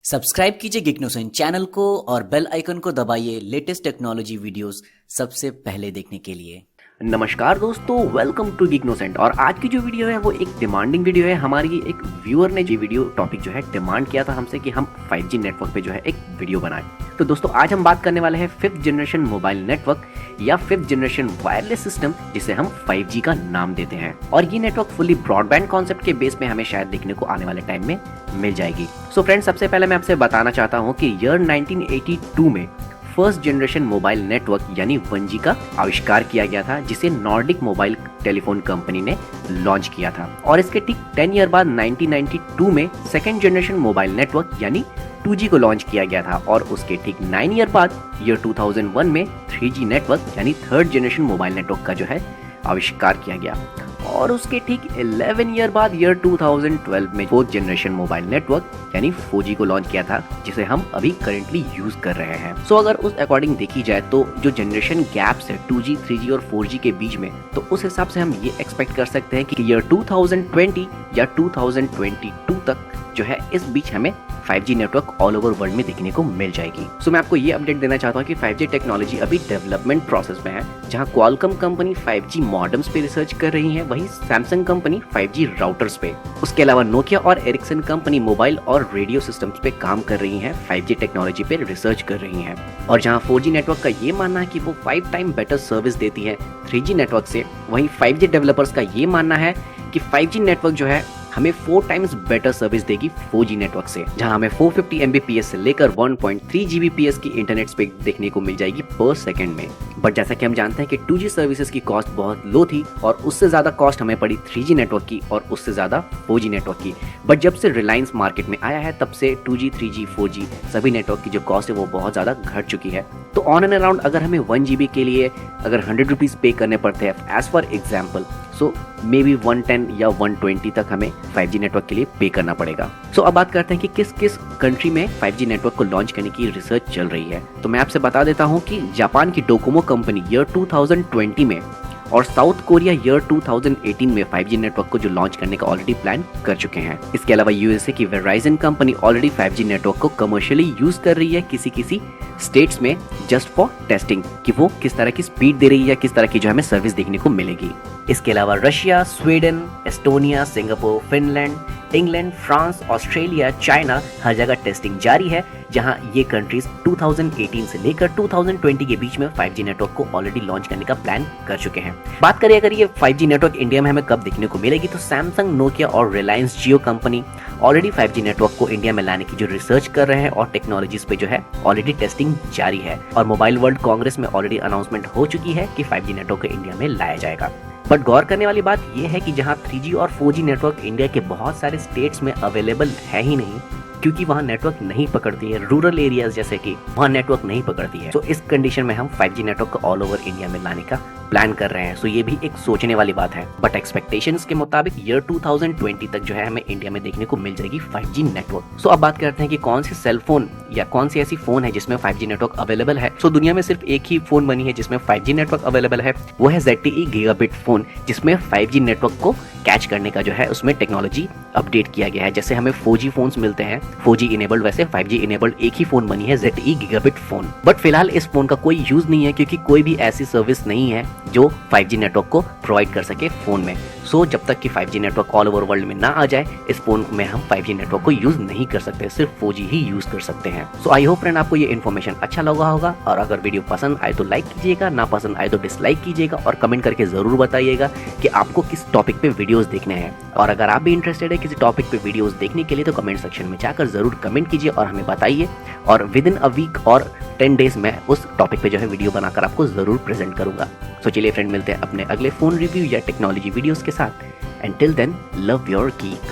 Subscribe कीजिए गिग्नोसेन channel को और बेल आइकन को दबाइए लेटेस्ट टेक्नोलॉजी वीडियोस सबसे पहले देखने के लिए। नमस्कार दोस्तों, वेलकम टू गिग्नोसेंट। और आज की जो वीडियो है वो एक डिमांडिंग वीडियो है। हमारी एक व्यूअर ने ये वीडियो टॉपिक जो है डिमांड किया था हमसे कि हम 5G नेटवर्क पे जो है एक वीडियो बनाएं। तो दोस्तों आज हम बात करने वाले हैं 5th जनरेशन मोबाइल नेटवर्क या 5th जनरेशन वायरलेस सिस्टम, जिसे हम 5G का नाम देते हैं। और ये नेटवर्क फुल्ली ब्रॉडबैंड कॉन्सेप्ट के बेस में हमें शायद देखने को आने वाले टाइम में मिल जाएगी। सो फ्रेंड्स, सबसे पहले मैं आपसे बताना चाहता हूँ कि ईयर 1982 में फर्स्ट जनरेशन मोबाइल नेटवर्क यानी 1G का आविष्कार किया गया था, जिसे नॉर्डिक मोबाइल टेलीफोन कंपनी ने लॉन्च किया था। और इसके ठीक 10 ईयर बाद 1992 में सेकेंड जनरेशन मोबाइल नेटवर्क यानी 2G को लॉन्च किया गया था। और उसके ठीक 9 ईयर बाद ईयर 2001 में 3G नेटवर्क यानी थर्ड जनरेशन मोबाइल नेटवर्क का जो है आविष्कार किया गया। और उसके ठीक 11 ईयर बाद ईयर 2012 में फोर्थ जनरेशन मोबाइल नेटवर्क यानी 4G को लॉन्च किया था, जिसे हम अभी करेंटली यूज कर रहे हैं। सो अगर उस अकॉर्डिंग देखी जाए तो जो जनरेशन गैप्स है 2G, 3G और 4G के बीच में, तो उस हिसाब से हम ये एक्सपेक्ट कर सकते हैं कि ईयर 2020 या 2022 तक जो है इस बीच हमें 5G network all over world में देखने को मिल जाएगी। सो मैं आपको ये अपडेट देना चाहता हूँ कि 5G टेक्नोलॉजी अभी डेवलपमेंट प्रोसेस में है, जहाँ क्वालकॉम कंपनी 5G मॉडेम्स पे रिसर्च कर रही है, वहीं सैमसंग कंपनी 5G राउटर्स पे। उसके अलावा नोकिया और एरिक्सन कंपनी मोबाइल और रेडियो सिस्टम्स पे काम कर रही है, 5G टेक्नोलॉजी पे रिसर्च कर रही है। और जहाँ 4G नेटवर्क का ये मानना है कि वो 5 टाइम बेटर सर्विस देती है 3G नेटवर्क से, वहीं 5G डेवलपर्स का ये मानना है कि 5G नेटवर्क जो है हमें 4 टाइम्स बेटर सर्विस देगी 4G नेटवर्क से, जहां हमें 450 Mbps से लेकर 1.3 Gbps की इंटरनेट स्पीड देखने को मिल जाएगी पर सेकंड में। बट जैसा कि हम जानते हैं कि 2G सर्विसेज की कॉस्ट बहुत लो थी और उससे ज्यादा कॉस्ट हमें पड़ी 3G नेटवर्क की और उससे ज्यादा 4G नेटवर्क की। बट जब से रिलायंस मार्केट में आया है तब से 2G, 3G, 4G सभी नेटवर्क की जो कॉस्ट है वो बहुत ज्यादा घट चुकी है। तो ऑन एंड अराउंड अगर हमें 1 GB के लिए अगर 100 रुपीज पे करने पड़ते हैं as for example, so maybe 110 या 120 तक हमें 5G नेटवर्क के लिए पे करना पड़ेगा। सो अब बात करते हैं कि किस किस कंट्री में 5G नेटवर्क को लॉन्च करने की रिसर्च चल रही है। तो मैं आपसे बता देता हूं कि जापान की डोकोमो कंपनी ईयर 2020 में और साउथ कोरिया ईयर 2018 में 5G नेटवर्क को जो लॉन्च करने का ऑलरेडी प्लान कर चुके हैं। इसके अलावा यूएसए की Verizon company already 5G network को कमर्शियली यूज कर रही है किसी स्टेट्स में, जस्ट फॉर टेस्टिंग कि वो किस तरह की स्पीड दे रही है या किस तरह की जो हमें सर्विस देखने को मिलेगी। इसके अलावा Russia, Sweden, Estonia, Singapore, Finland, England, France, Australia, China, हर जगह टेस्टिंग जारी है, जहां ये कंट्रीज 2018 से लेकर 2020 के बीच में 5G नेटवर्क को ऑलरेडी लॉन्च करने का प्लान कर चुके हैं। बात करें अगर ये 5G नेटवर्क इंडिया में हमें कब देखने को मिलेगी, तो सैमसंग, नोकिया और रिलायंस जियो कंपनी ऑलरेडी 5G नेटवर्क को इंडिया में लाने की जो रिसर्च कर रहे हैं और टेक्नोलॉजीज पे जो है ऑलरेडी टेस्टिंग जारी है। और मोबाइल वर्ल्ड कांग्रेस में ऑलरेडी अनाउंसमेंट हो चुकी है कि 5G नेटवर्क को इंडिया में लाया जाएगा। बट गौर करने वाली बात यह है कि जहां 3G और 4G नेटवर्क इंडिया के बहुत सारे स्टेट्स में अवेलेबल है ही नहीं, क्योंकि वहां नेटवर्क नहीं पकड़ती है, रूरल एरियाज जैसे कि वहां नेटवर्क नहीं पकड़ती है। तो इस कंडीशन में हम 5G नेटवर्क को ऑल ओवर इंडिया में लाने का प्लान कर रहे हैं। सो ये भी एक सोचने वाली बात है। बट एक्सपेक्टेशंस के मुताबिक ईयर 2020 तक जो है हमें इंडिया में देखने को मिल जाएगी 5G नेटवर्क। सो अब बात करते हैं कि कौन सी सेल फोन या कौन सी ऐसी फोन है जिसमें 5G नेटवर्क अवेलेबल है। सो दुनिया में सिर्फ एक ही फोन बनी है जिसमें 5G नेटवर्क अवेलेबल है, वो है ZTE गीगाबिट फोन, जिसमें 5G नेटवर्क को कैच करने का जो है उसमें टेक्नोलॉजी अपडेट किया गया है। जैसे हमें 4G फोन्स मिलते हैं 4G इनेबल्ड, वैसे 5G इनेबल्ड एक ही फोन बनी है ZTE गीगाबिट फोन। बट फिलहाल इस फोन का कोई यूज नहीं है, क्योंकि कोई भी ऐसी सर्विस नहीं है जो 5G नेटवर्क को प्रोवाइड कर सके फोन में। सो जब तक कि 5G network all over world में ना आ जाए, इस फोन में हम 5G नेटवर्क को यूज नहीं कर सकते, सिर्फ 4G ही यूज कर सकते हैं। सो आई होप फ्रेंड आपको ये इन्फॉर्मेशन अच्छा लगा होगा, और अगर वीडियो पसंद आए तो लाइक कीजिएगा, ना पसंद आए तो डिसलाइक कीजिएगा, और कमेंट करके जरूर बताइएगा कि आपको किस टॉपिक पे वीडियोस देखने हैं। और अगर आप भी इंटरेस्टेड है किसी टॉपिक पे वीडियोस देखने के लिए, तो कमेंट सेक्शन में जाकर जरूर कमेंट कीजिए और हमें बताइए, और विद इन अ वीक और 10 डेज में उस टॉपिक पे जो है वीडियो बनाकर आपको जरूर प्रेजेंट करूंगा। तो चलिए फ्रेंड, मिलते हैं अपने अगले फोन रिव्यू या टेक्नोलॉजी वीडियोस के साथ। Until then, love your geek.